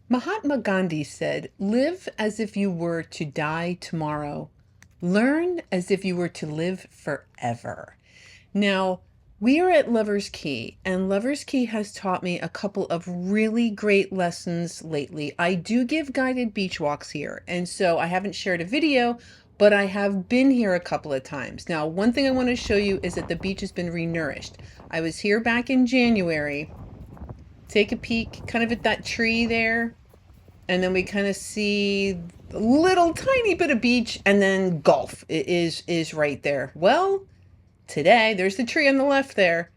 Mahatma Gandhi said, "Live as if you were to die tomorrow. Learn as if you were to live forever." Now, we are at Lover's Key, and Lover's Key has taught me a couple of really great lessons lately. I do give guided beach walks here, and so I haven't shared a video, but I have been here a couple of times. Now, one thing I want to show you is that the beach has been renourished. I was here back in January. Take a peek kind of at that tree there, and then we kind of see a little tiny bit of beach, and then Gulf is right there. Well, today there's the tree on the left there,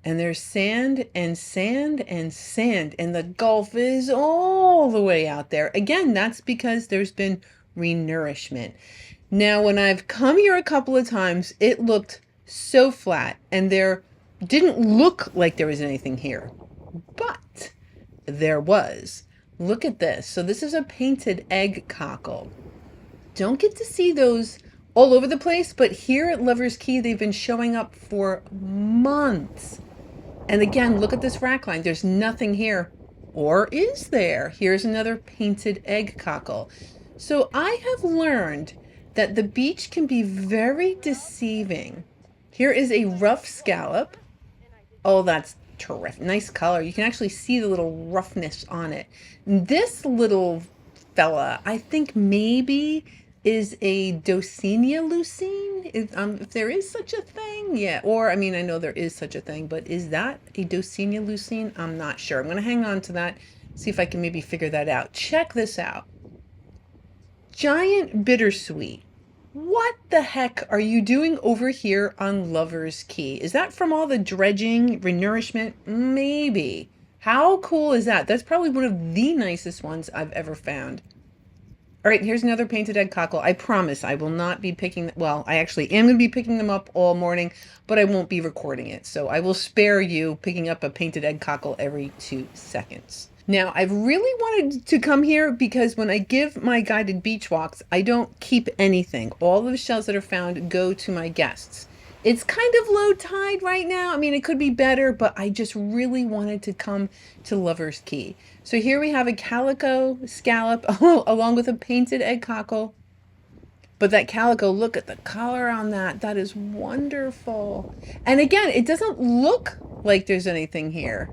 and there's sand and sand and sand, and the Gulf is all the way out there. Again, that's because there's been renourishment. Now, when I've come here a couple of times, it looked so flat, and there didn't look like there was anything here, but there was. Look at this. So this is a painted egg cockle. Don't get to see those all over the place, but here at Lover's Key, they've been showing up for months. And again, look at this rack line. There's nothing here. Or is there? Here's another painted egg cockle. So I have learned that the beach can be very deceiving. Here is a rough scallop. Oh, that's terrific. Nice color. You can actually see the little roughness on it. This little fella, I think maybe is a Docinia lucine, if there is such a thing. Yeah, or I mean, I know there is such a thing, but is that a Docinia lucine? I'm not sure. I'm going to hang on to that, see if I can maybe figure that out. Check this out. Giant bittersweet. What the heck are you doing over here on Lover's Key? Is that from all the dredging, renourishment? Maybe. How cool is that? That's probably one of the nicest ones I've ever found. All right, here's another painted egg cockle. I promise I will not be picking, well, I actually am going to be picking them up all morning, but I won't be recording it. So I will spare you picking up a painted egg cockle every 2 seconds. Now, I've really wanted to come here because when I give my guided beach walks, I don't keep anything. All of the shells that are found go to my guests. It's kind of low tide right now. I mean, it could be better, but I just really wanted to come to Lover's Key. So here we have a calico scallop along with a painted egg cockle. But that calico, look at the color on that. That is wonderful. And again, it doesn't look like there's anything here.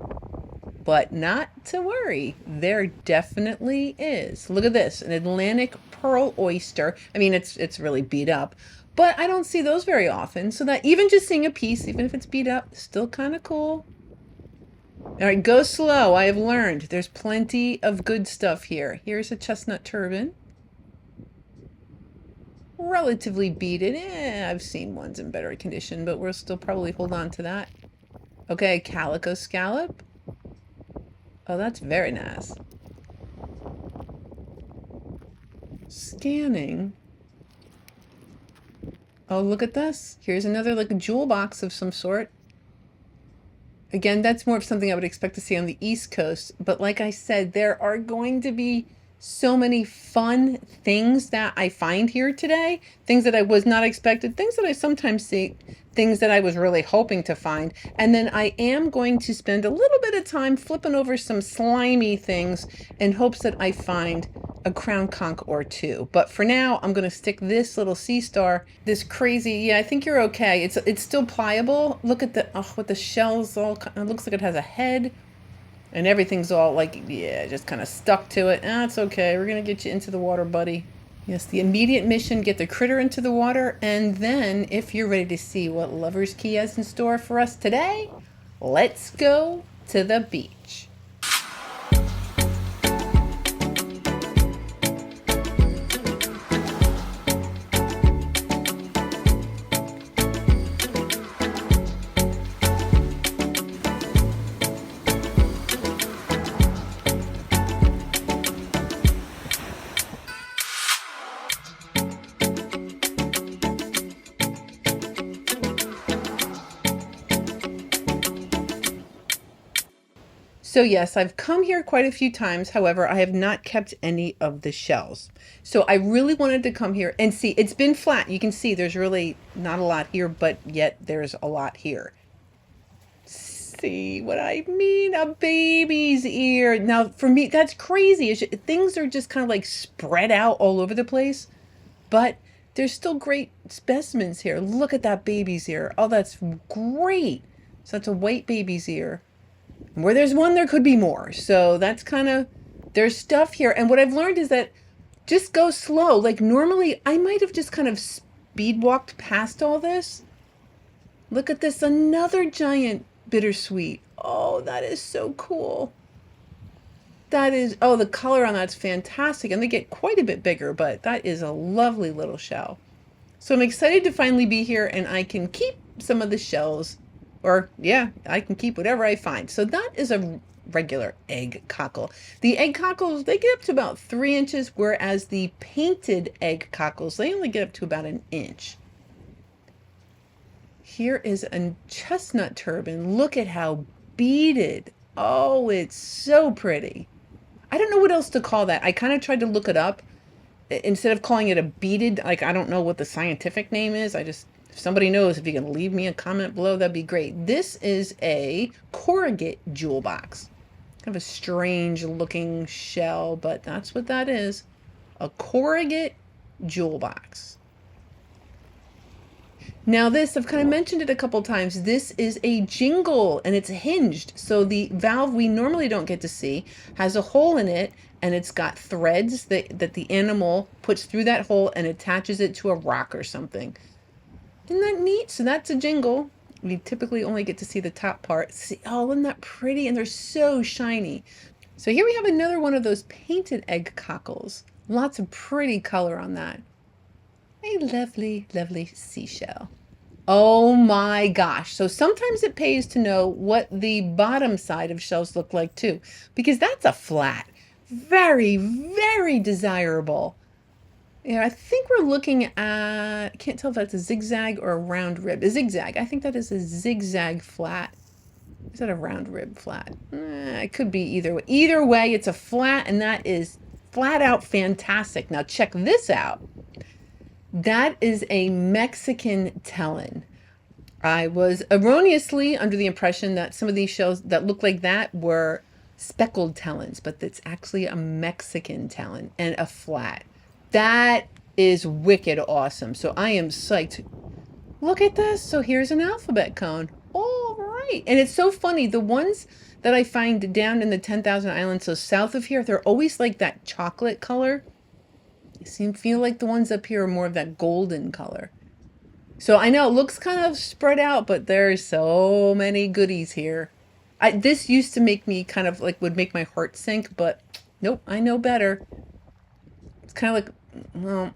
But not to worry, there definitely is. Look at this, an Atlantic pearl oyster. I mean, it's really beat up, but I don't see those very often. So that even just seeing a piece, even if it's beat up, still kind of cool. All right, go slow. I have learned there's plenty of good stuff here. Here's a chestnut turban. Relatively beaded. I've seen ones in better condition, but we'll still probably hold on to that. Okay, calico scallop. Oh, that's very nice. Scanning. Oh, look at this. Here's another like a jewel box of some sort. Again, that's more of something I would expect to see on the East Coast. But like I said, there are going to be so many fun things that I find here today. Things that I was not expected. Things that I sometimes see. Things that I was really hoping to find. And then I am going to spend a little bit of time flipping over some slimy things in hopes that I find a crown conch or two. But for now, I'm going to stick this little sea star, this crazy, yeah, I think you're okay. It's still pliable. Look at the, oh, with the shells all, it looks like it has a head and everything's all like, yeah, just kind of stuck to it. Ah, it's okay. We're going to get you into the water, buddy. Yes, the immediate mission, get the critter into the water, and then if you're ready to see what Lover's Key has in store for us today, let's go to the beach. So yes, I've come here quite a few times. However, I have not kept any of the shells. So I really wanted to come here and see. It's been flat. You can see there's really not a lot here, but yet there's a lot here. see what I mean? A baby's ear. Now, for me, that's crazy. Things are just kind of like spread out all over the place, but there's still great specimens here. Look at that baby's ear. Oh, that's great. So that's a white baby's ear. Where there's one, there could be more. So that's kind of, there's stuff here. And what I've learned is that just go slow. Like normally I might have just kind of speed walked past all this. Look at this, another giant bittersweet. Oh, that is so cool. That is, oh, the color on that's fantastic. And they get quite a bit bigger, but that is a lovely little shell. So I'm excited to finally be here and I can keep some of the shells, or yeah, I can keep whatever I find. So that is a regular egg cockle. The egg cockles, they get up to about 3 inches, whereas the painted egg cockles, they only get up to about 1 inch. Here is a chestnut turban. Look at how beaded. Oh, it's so pretty. I don't know what else to call that. I kind of tried to look it up. Instead of calling it a beaded, like I don't know what the scientific name is. If somebody knows, if you can leave me a comment below, that'd be great. This is a corrugate jewel box. Kind of a strange looking shell, but that's what that is. A corrugate jewel box. Now this, I've kind of mentioned it a couple times, this is a jingle and it's hinged. So the valve we normally don't get to see has a hole in it and it's got threads that the animal puts through that hole and attaches it to a rock or something. Isn't that neat? So that's a jingle. We typically only get to see the top part. See, oh, isn't that pretty? And they're so shiny. So here we have another one of those painted egg cockles. Lots of pretty color on that. A lovely, lovely seashell. Oh my gosh. So sometimes it pays to know what the bottom side of shells look like too, because that's a flat. Very, very desirable. Yeah, I think we're looking at, I can't tell if that's a zigzag or a round rib. A zigzag. I think that is a zigzag flat. Is that a round rib flat? It could be either way. Either way, it's a flat, and that is flat out fantastic. Now check this out. That is a Mexican talon. I was erroneously under the impression that some of these shells that look like that were speckled talons, but it's actually a Mexican talon and a flat. That is wicked awesome. So I am psyched. Look at this. So here's an alphabet cone. All right. And it's so funny. The ones that I find down in the 10,000 Islands, so south of here, they're always like that chocolate color. Feel like the ones up here are more of that golden color. So I know it looks kind of spread out, but there's so many goodies here. This used to make me kind of like, would make my heart sink, but nope, I know better. It's kind of like, well,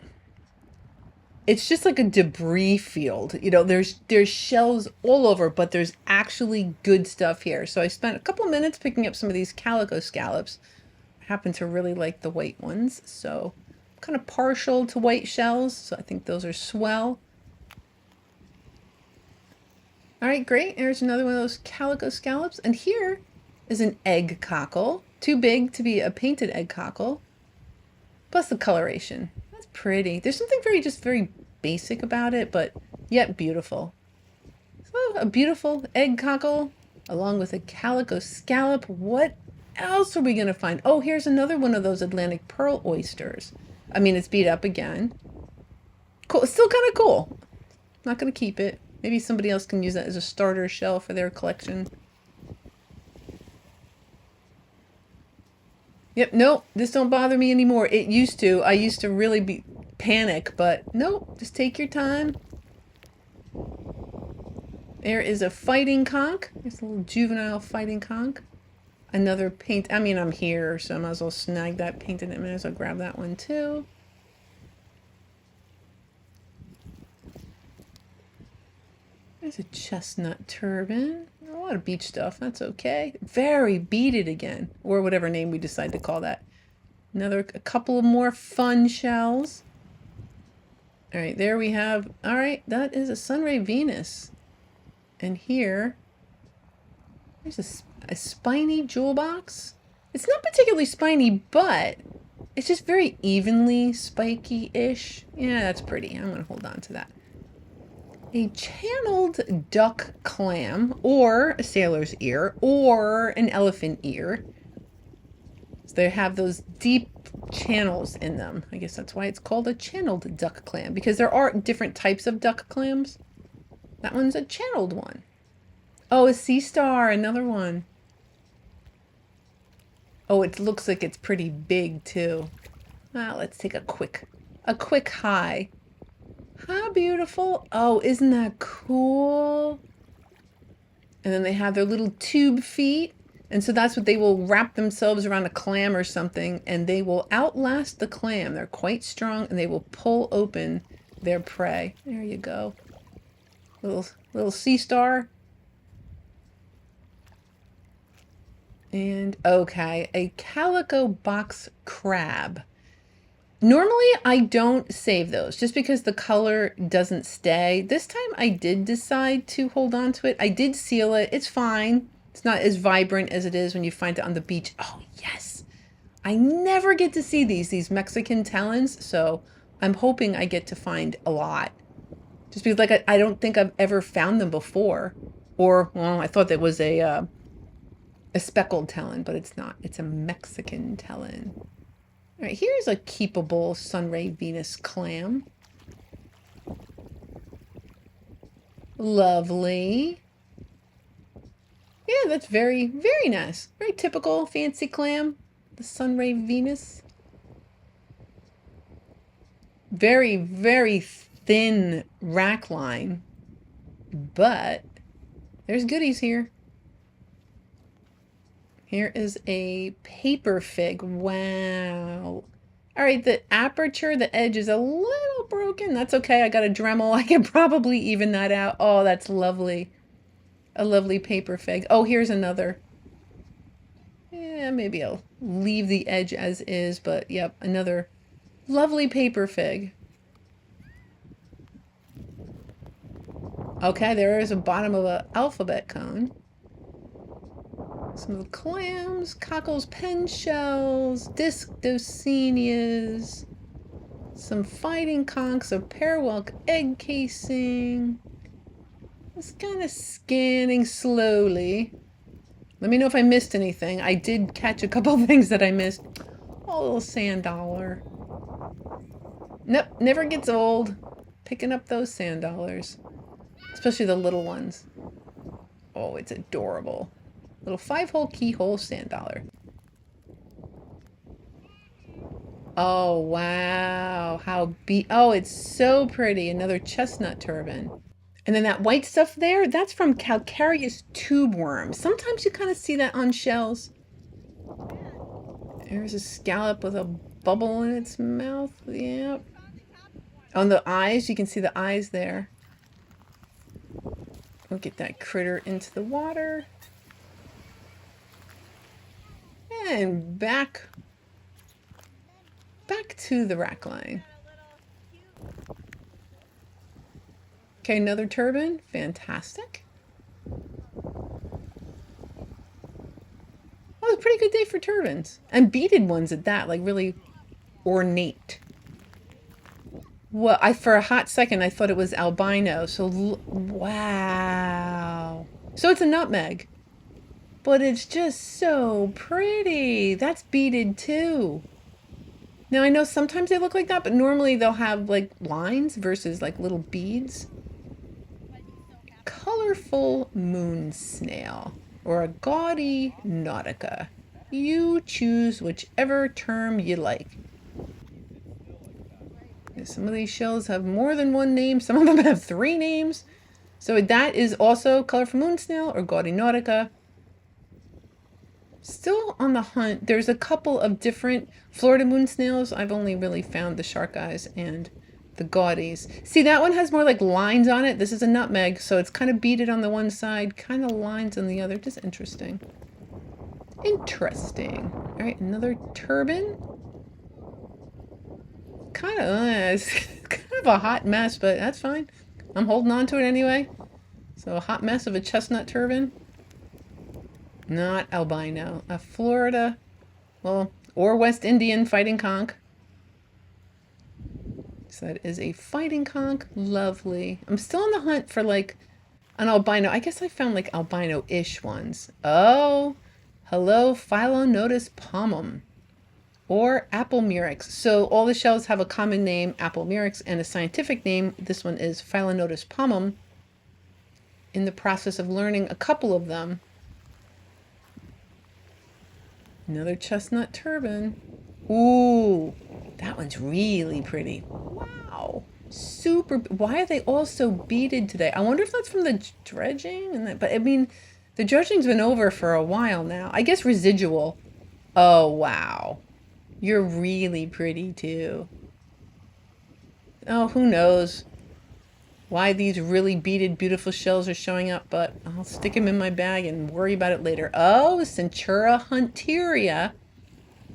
it's just like a debris field. You know, there's shells all over, but there's actually good stuff here. So I spent a couple minutes picking up some of these calico scallops. I happen to really like the white ones, so kind of partial to white shells, so I think those are swell. All right, great. There's another one of those calico scallops. And here is an egg cockle. Too big to be a painted egg cockle. Plus the coloration. That's pretty. There's something very basic about it, but yet beautiful. So a beautiful egg cockle along with a calico scallop. What else are we going to find? Oh, here's another one of those Atlantic pearl oysters. I mean, it's beat up again. Cool. It's still kind of cool. Not going to keep it. Maybe somebody else can use that as a starter shell for their collection. Yep, nope, this don't bother me anymore. It used to. I used to really panic, but nope, just take your time. There is a fighting conch. It's a little juvenile fighting conch. Another paint. I mean, I'm here, so I might as well snag that painted image. I'll grab that one too. There's a chestnut turban. A lot of beach stuff. That's okay. Very beaded again, or whatever name we decide to call that. A couple of more fun shells. All right, there we have. All right, that is a Sunray Venus. And here, there's a spiny jewel box. It's not particularly spiny, but it's just very evenly spiky-ish. Yeah, that's pretty. I'm going to hold on to that. A channeled duck clam, or a sailor's ear, or an elephant ear. So they have those deep channels in them. I guess that's why it's called a channeled duck clam, because there are different types of duck clams. That one's a channeled one. Oh, a sea star, another one. Oh, it looks like it's pretty big too. Ah, let's take a quick high. How beautiful. Oh, isn't that cool? And then they have their little tube feet. And so that's what they will wrap themselves around a clam or something, and they will outlast the clam. They're quite strong, and they will pull open their prey. There you go. Little sea star. And okay, a calico box crab. Normally, I don't save those just because the color doesn't stay. This time I did decide to hold on to it. I did seal it. It's fine. It's not as vibrant as it is when you find it on the beach. Oh, yes. I never get to see these Mexican talons, so I'm hoping I get to find a lot. Just because like I don't think I've ever found them before. Or, well, I thought that was a speckled talon, but it's not. It's a Mexican talon. All right, here's a keepable Sunray Venus clam. Lovely. Yeah, that's very, very nice. Very typical fancy clam. The Sunray Venus. Very, very thin rack line. But there's goodies here. Here is a paper fig. Wow. All right, the aperture, the edge is a little broken. That's okay. I got a Dremel. I can probably even that out. Oh, that's lovely. A lovely paper fig. Oh, here's another. Yeah, maybe I'll leave the edge as is, but yep, another lovely paper fig. Okay, there is a bottom of an alphabet cone. Some of the clams, cockles, pen shells, disc dosinias, some fighting conchs, a parwelk egg casing. Just kind of scanning slowly. Let me know if I missed anything. I did catch a couple things that I missed. Oh, a little sand dollar. Nope, never gets old. Picking up those sand dollars. Especially the little ones. Oh, it's adorable. Little 5-hole keyhole sand dollar. Oh, wow. Oh, it's so pretty. Another chestnut turban. And then that white stuff there, that's from calcareous tube worms. Sometimes you kind of see that on shells. There's a scallop with a bubble in its mouth. Yep. On the eyes, you can see the eyes there. We'll get that critter into the water. And back to the rack line. Okay, another turban. Fantastic. That was a pretty good day for turbans. And beaded ones at that, like really ornate. Well, for a hot second, I thought it was albino. So, wow. So it's a nutmeg. But it's just so pretty. That's beaded too. Now I know sometimes they look like that, but normally they'll have like lines versus like little beads. Colorful moon snail or a gaudy nautica. You choose whichever term you like. Some of these shells have more than one name. Some of them have 3 names. So that is also colorful moon snail or gaudy nautica. Still on the hunt. There's a couple of different Florida moon snails. I've only really found the shark eyes and the gaudies. See, that one has more like lines on it. This is a nutmeg, so it's kind of beaded on the one side, kind of lines on the other. Just interesting. Interesting. All right, another turban. It's kind of a hot mess, but that's fine. I'm holding on to it anyway. So a hot mess of a chestnut turban. Not albino. A Florida, well, or West Indian fighting conch. So that is a fighting conch. Lovely. I'm still on the hunt for like an albino. I guess I found like albino-ish ones. Oh, hello, Philonodus pomum or apple murex. So all the shells have a common name, apple murex, and a scientific name. This one is Philonodus pomum. In the process of learning a couple of them. Another chestnut turban. Ooh, that one's really pretty. Wow. Super. Why are they all so beaded today? I wonder if that's from the dredging. But I mean, the dredging's been over for a while now. I guess residual. Oh, wow. You're really pretty too. Oh, who knows why these really beaded, beautiful shells are showing up, but I'll stick them in my bag and worry about it later. Oh, Centura hunteria,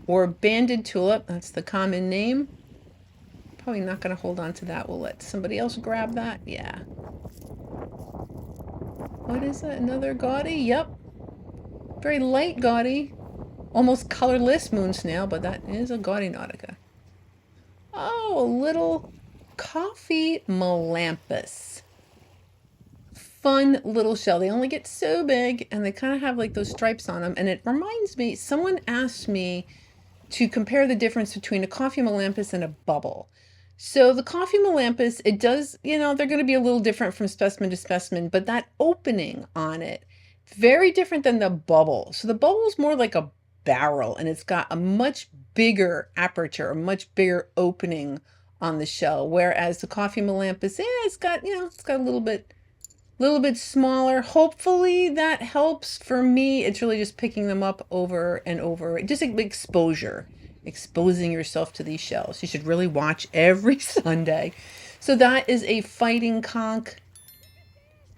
or banded tulip. That's the common name. Probably not going to hold on to that. We'll let somebody else grab that. Yeah. What is that? Another gaudy? Yep. Very light gaudy. Almost colorless moon snail, but that is a gaudy nautica. Oh, a little coffee melampus. Fun little shell. They only get so big and they kind of have like those stripes on them. And it reminds me, someone asked me to compare the difference between a coffee melampus and a bubble. So the coffee melampus, it does, they're going to be a little different from specimen to specimen, but that opening on it, very different than the bubble. So the bubble is more like a barrel and it's got a much bigger aperture, a much bigger opening on the shell. Whereas the coffee melampus, it's got a little bit smaller. Hopefully that helps. For me, it's really just picking them up over and over. Just exposure. Exposing yourself to these shells. You should really watch every Sunday. So that is a fighting conch.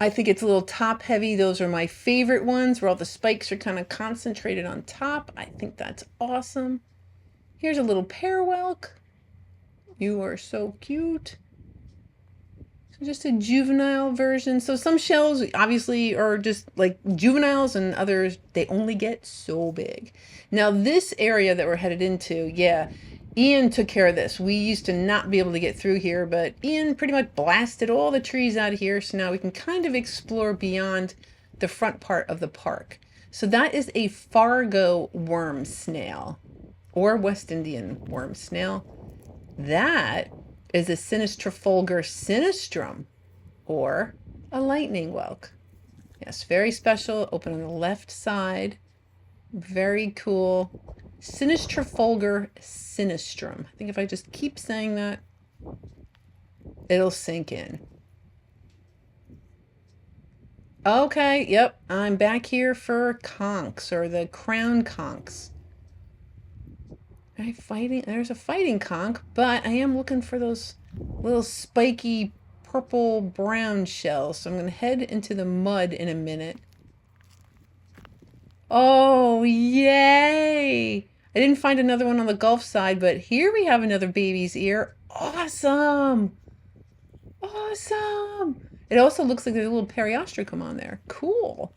I think it's a little top heavy. Those are my favorite ones where all the spikes are kind of concentrated on top. I think that's awesome. Here's a little pear whelk. You are so cute. Just a juvenile version. So some shells obviously are just like juveniles and others, they only get so big. Now this area that we're headed into, yeah, Ian took care of this. We used to not be able to get through here, but Ian pretty much blasted all the trees out of here. So now we can kind of explore beyond the front part of the park. So that is a Fargo worm snail or West Indian worm snail. That is a Sinistrofulgur sinistrum, or a lightning whelk. Yes, very special. Open on the left side. Very cool. Sinistrofulgur sinistrum. I think if I just keep saying that, it'll sink in. Okay, yep, I'm back here for conchs, or the crown conchs. There's a fighting conch, but I am looking for those little spiky purple brown shells. So I'm going to head into the mud in a minute. Oh, yay! I didn't find another one on the Gulf side, but here we have another baby's ear. Awesome! Awesome! It also looks like there's a little periostracum on there. Cool.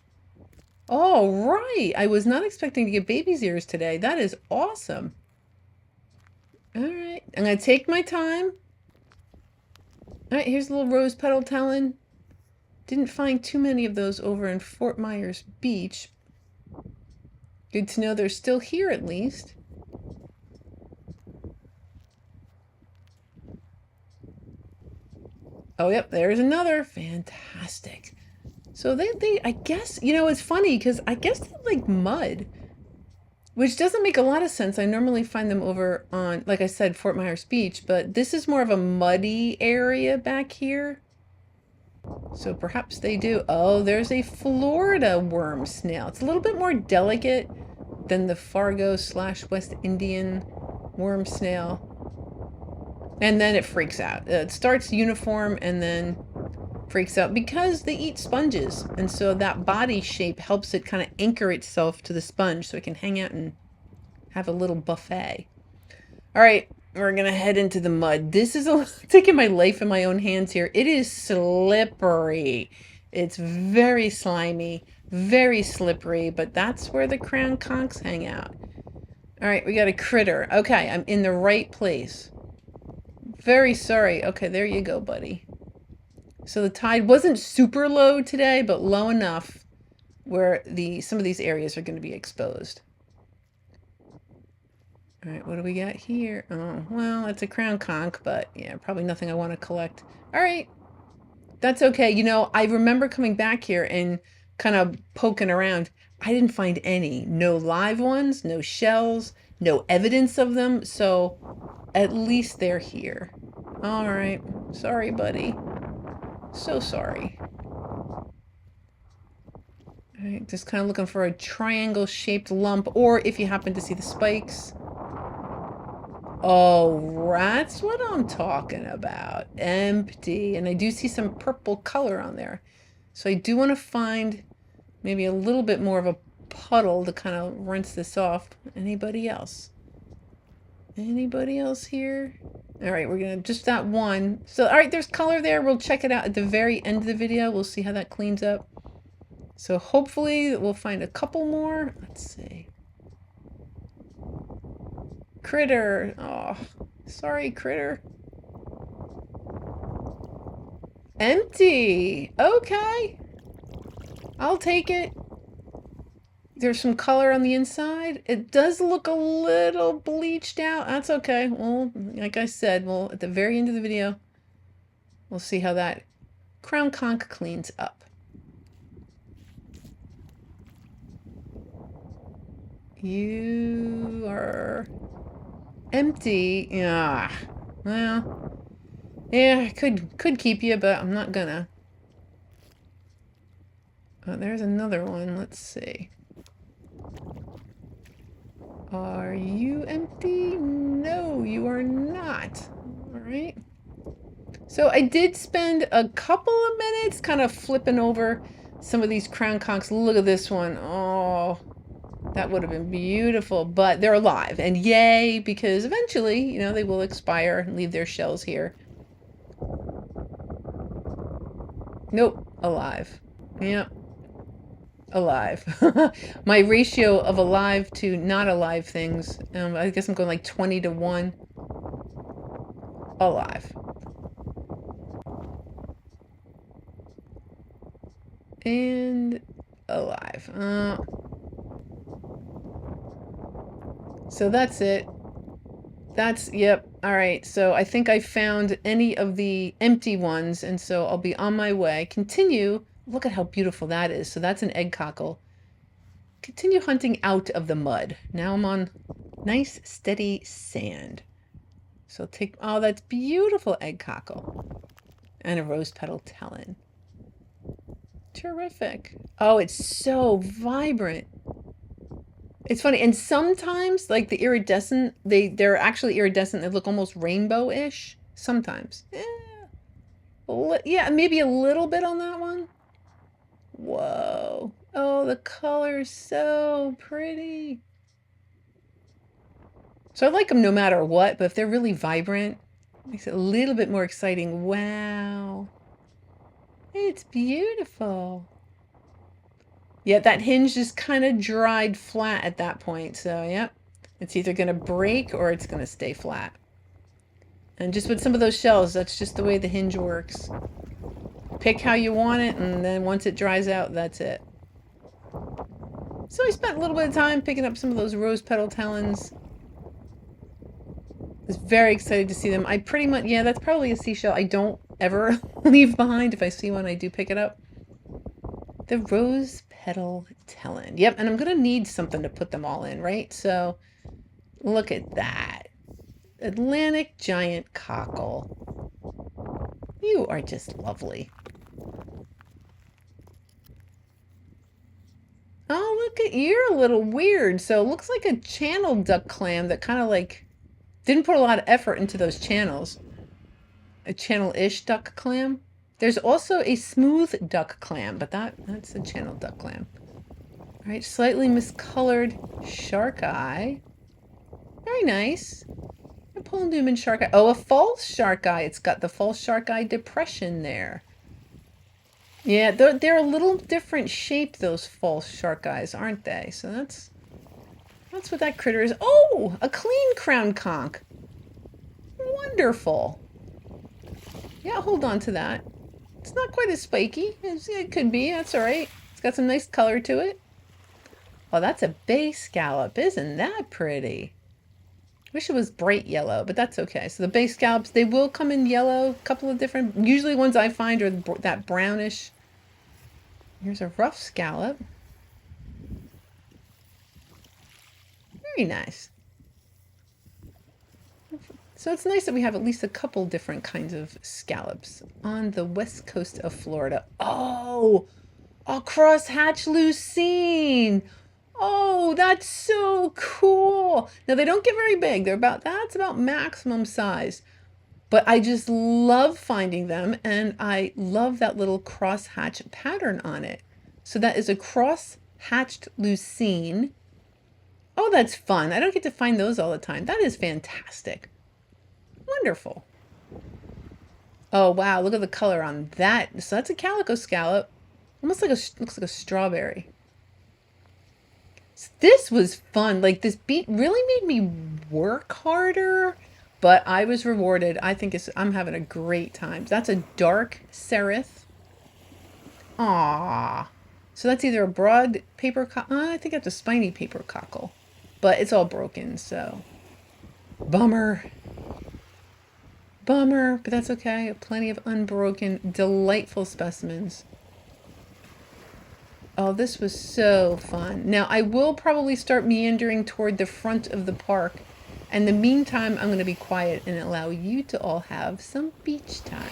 All right. I was not expecting to get baby's ears today. That is awesome. All right, I'm going to take my time. All right, here's a little rose petal talon. Didn't find too many of those over in Fort Myers Beach. Good to know they're still here at least. Oh, yep, there's another. Fantastic. So I guess, it's funny because I guess they like mud. Which doesn't make a lot of sense. I normally find them over on, like I said, Fort Myers Beach, but this is more of a muddy area back here. So perhaps they do. Oh, there's a Florida worm snail. It's a little bit more delicate than the Fargo/West Indian worm snail. And then it freaks out. It starts uniform and then freaks out because they eat sponges. And so that body shape helps it kind of anchor itself to the sponge so it can hang out and have a little buffet. All right, we're going to head into the mud. This is taking my life in my own hands here. It is slippery. It's very slimy, very slippery, but that's where the crown conchs hang out. All right, we got a critter. Okay, I'm in the right place. Very sorry. Okay, there you go, buddy. So the tide wasn't super low today, but low enough where some of these areas are going to be exposed. All right, what do we got here? Oh, well, it's a crown conch, but yeah, probably nothing I want to collect. All right, that's okay. You know, I remember coming back here and kind of poking around. I didn't find any. No live ones, no shells, no evidence of them. So at least they're here. All right. Sorry, buddy. So sorry. All right, just kind of looking for a triangle-shaped lump, or if you happen to see the spikes. Oh, that's what I'm talking about. Empty. And I do see some purple color on there. So I do want to find maybe a little bit more of a puddle to kind of rinse this off. Anybody else? Anybody else here? All right, we're going to just that one. So, all right, there's color there. We'll check it out at the very end of the video. We'll see how that cleans up. So hopefully we'll find a couple more. Let's see. Critter. Oh, sorry, critter. Empty. Okay. I'll take it. There's some color on the inside. It does look a little bleached out. That's okay. Well, like I said, well, at the very end of the video, we'll see how that crown conch cleans up. You are empty. Yeah. Well, yeah, I could keep you, but I'm not gonna. Oh, there's another one. Let's see. Are you empty? No, you are not. All right. So I did spend a couple of minutes kind of flipping over some of these crown conchs. Look at this one. Oh, that would have been beautiful, but they're alive. And yay, because eventually, you know, they will expire and leave their shells here. Nope, alive. Yep. Alive. My ratio of alive to not alive things, I guess I'm going like 20 to 1. Alive. And alive. So that's it. Yep. All right. So I think I found any of the empty ones, and so I'll be on my way. Continue. Look at how beautiful that is. So that's an egg cockle. Continue hunting out of the mud. Now I'm on nice, steady sand. So take, oh, that's beautiful egg cockle. And a rose petal talon. Terrific. Oh, it's so vibrant. It's funny, and sometimes, like the iridescent, they're actually iridescent. They look almost rainbow-ish. Sometimes. Yeah, maybe a little bit on that one. Whoa. Oh, the color is so pretty. So I like them no matter what, but if they're really vibrant, it makes it a little bit more exciting. Wow. It's beautiful. Yeah, that hinge just kind of dried flat at that point. So, yep, it's either going to break or it's going to stay flat. And just with some of those shells, that's just the way the hinge works. Pick how you want it, and then once it dries out, that's it. So I spent a little bit of time picking up some of those rose petal talons. I was very excited to see them. I pretty much, yeah, that's probably a seashell I don't ever leave behind. If I see one, I do pick it up. The rose petal talon. Yep, and I'm going to need something to put them all in, right? So look at that. Atlantic giant cockle. You are just lovely. Oh, look at, you're a little weird. So it looks like a channel duck clam that kind of like didn't put a lot of effort into those channels. A channel-ish duck clam. There's also a smooth duck clam, but that's a channel duck clam. All right, slightly miscolored shark eye. Very nice. A Paul Newman shark eye. Oh, a false shark eye. It's got the false shark eye depression there. Yeah, they're a little different shape, those false shark eyes, aren't they? So that's what that critter is. Oh, a clean crown conch. Wonderful. Yeah, hold on to that. It's not quite as spiky as it could be. That's all right. It's got some nice color to it. Oh, that's a bay scallop. Isn't that pretty? Wish it was bright yellow, but that's okay. So the bay scallops, they will come in yellow, a couple of different, usually ones I find are that brownish. Here's a rough scallop. Very nice. So it's nice that we have at least a couple different kinds of scallops on the west coast of Florida. Oh, a crosshatch lucine. Oh, that's so cool. Now they don't get very big. That's about maximum size. But I just love finding them, and I love that little crosshatch pattern on it. So that is a cross-hatched lucine. Oh, that's fun. I don't get to find those all the time. That is fantastic. Wonderful. Oh, wow. Look at the color on that. So that's a calico scallop. Almost like looks like a strawberry. So this was fun. Like this beat really made me work harder, but I was rewarded. I'm having a great time. That's a dark serif. Ah. So that's either a broad paper I think that's a spiny paper cockle. But it's all broken, so bummer. Bummer, but that's okay. Plenty of unbroken, delightful specimens. Oh, this was so fun. Now, I will probably start meandering toward the front of the park. In the meantime, I'm going to be quiet and allow you to all have some beach time.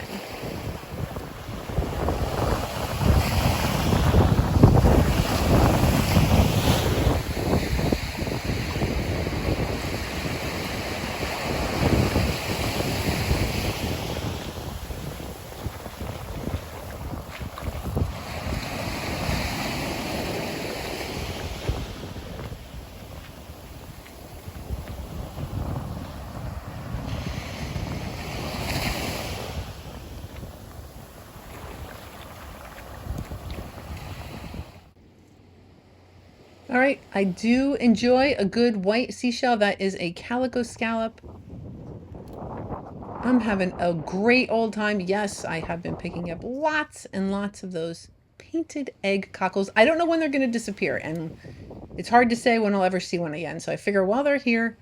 All right, I do enjoy a good white seashell. That is a calico scallop. I'm having a great old time. Yes, I have been picking up lots and lots of those painted egg cockles. I don't know when they're going to disappear, and it's hard to say when I'll ever see one again. So I figure while they're here,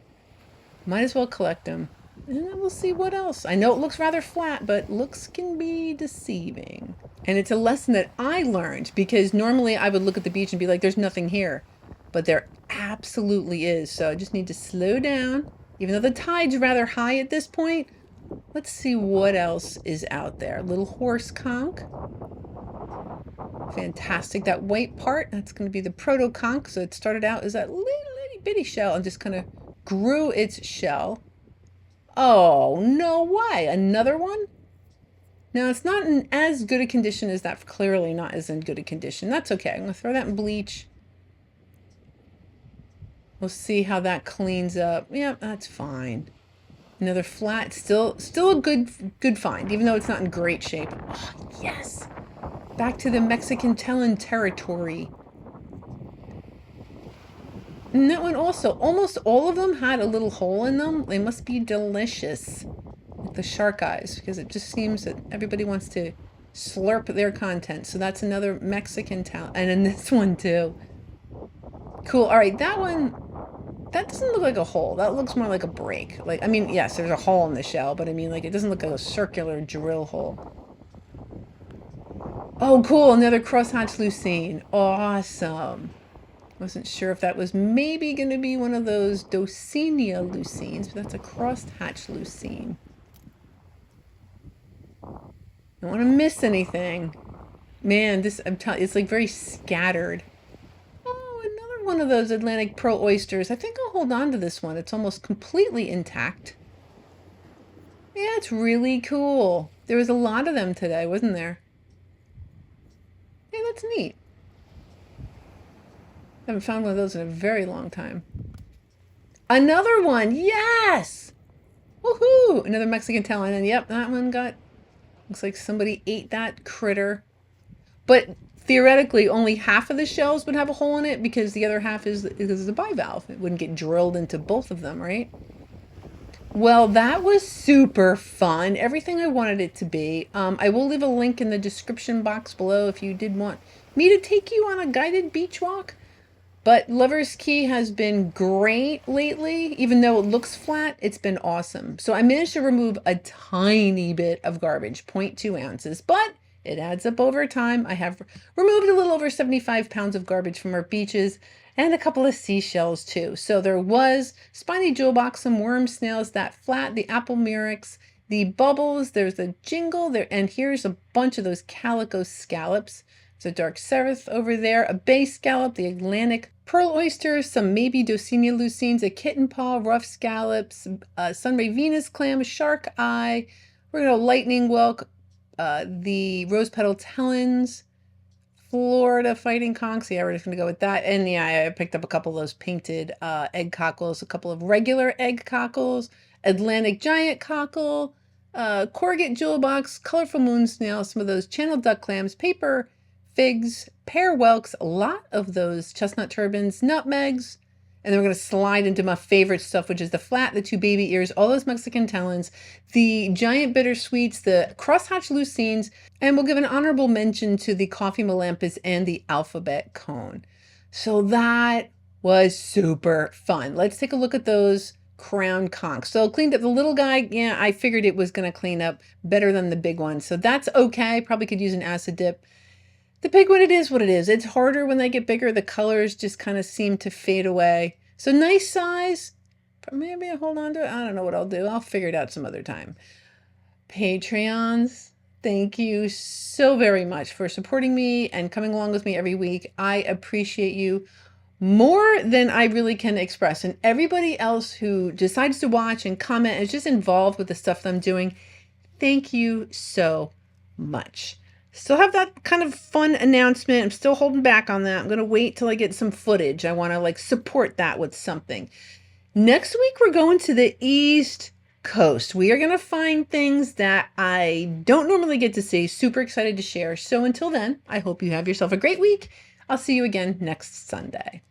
might as well collect them. And then we'll see what else. I know it looks rather flat, but looks can be deceiving. And it's a lesson that I learned because normally I would look at the beach and be like, there's nothing here. But there absolutely is. So I just need to slow down. Even though the tide's rather high at this point, let's see what else is out there. Little horse conch. Fantastic. That white part, that's going to be the proto conch. So it started out as that little itty bitty shell and just kind of grew its shell. Oh, no way. Another one? Now, it's not in as good a condition as that. Clearly not as in good a condition. That's okay. I'm going to throw that in bleach. We'll see how that cleans up. Yep, that's fine. Another flat, still a good find, even though it's not in great shape. Oh, yes. Back to the Mexican Tellin territory. And that one also, almost all of them had a little hole in them. They must be delicious. Like the shark eyes, because it just seems that everybody wants to slurp their content. So that's another Mexican Tellin. And then this one too. Cool. All right, that one, that doesn't look like a hole. That looks more like a break. Like, I mean, yes, there's a hole in the shell, but I mean, like, it doesn't look like a circular drill hole. Oh, cool. Another crosshatch lucine. Awesome. Wasn't sure if that was maybe going to be one of those Docinia lucines, but that's a crosshatch lucine. Don't want to miss anything. Man, this, I'm telling you, it's like very scattered. Oh, another one of those Atlantic pearl oysters. I think I'll hold on to this one. It's almost completely intact. Yeah, it's really cool. There was a lot of them today, wasn't there? Yeah, that's neat. I haven't found one of those in a very long time. Another one, yes! Woohoo! Another Mexican Tellin, and yep, that one looks like somebody ate that critter. But theoretically, only half of the shells would have a hole in it because the other half is the bivalve. It wouldn't get drilled into both of them, right? Well, that was super fun. Everything I wanted it to be. I will leave a link in the description box below if you did want me to take you on a guided beach walk. But Lover's Key has been great lately. Even though it looks flat, it's been awesome. So I managed to remove a tiny bit of garbage, 0.2 ounces, but it adds up over time. I have removed a little over 75 pounds of garbage from our beaches and a couple of seashells too. So there was spiny jewel box, some worm snails, that flat, the apple murex, the bubbles, there's a jingle there, and here's a bunch of those calico scallops. There's a dark seraph over there, a bay scallop, the Atlantic pearl oysters, some maybe Dosinia lucines, a kitten paw, rough scallops, sunray Venus clam, shark eye. We're going to lightning whelk, the rose petal talons, Florida fighting conchs. Yeah, we're just going to go with that. And yeah, I picked up a couple of those painted egg cockles, a couple of regular egg cockles, Atlantic giant cockle, corrugate jewel box, colorful moon snail, some of those channel duck clams, paper figs, pear whelks, a lot of those chestnut turbans, nutmegs, and then we're going to slide into my favorite stuff, which is the flat, the two baby ears, all those Mexican talons, the giant bittersweets, the crosshatch lucines, and we'll give an honorable mention to the coffee melampus and the alphabet cone. So that was super fun. Let's take a look at those crown conchs. So cleaned up the little guy. Yeah, I figured it was going to clean up better than the big one. So that's okay. Probably could use an acid dip. The big one, it is what it is. It's harder when they get bigger. The colors just kind of seem to fade away. So nice size. But maybe I'll hold on to it. I don't know what I'll do. I'll figure it out some other time. Patreons, thank you so very much for supporting me and coming along with me every week. I appreciate you more than I really can express. And everybody else who decides to watch and comment and is just involved with the stuff that I'm doing, thank you so much. Still have that kind of fun announcement. I'm still holding back on that. I'm going to wait till I get some footage. I want to like support that with something. Next week, we're going to the East Coast. We are going to find things that I don't normally get to see. Super excited to share. So until then, I hope you have yourself a great week. I'll see you again next Sunday.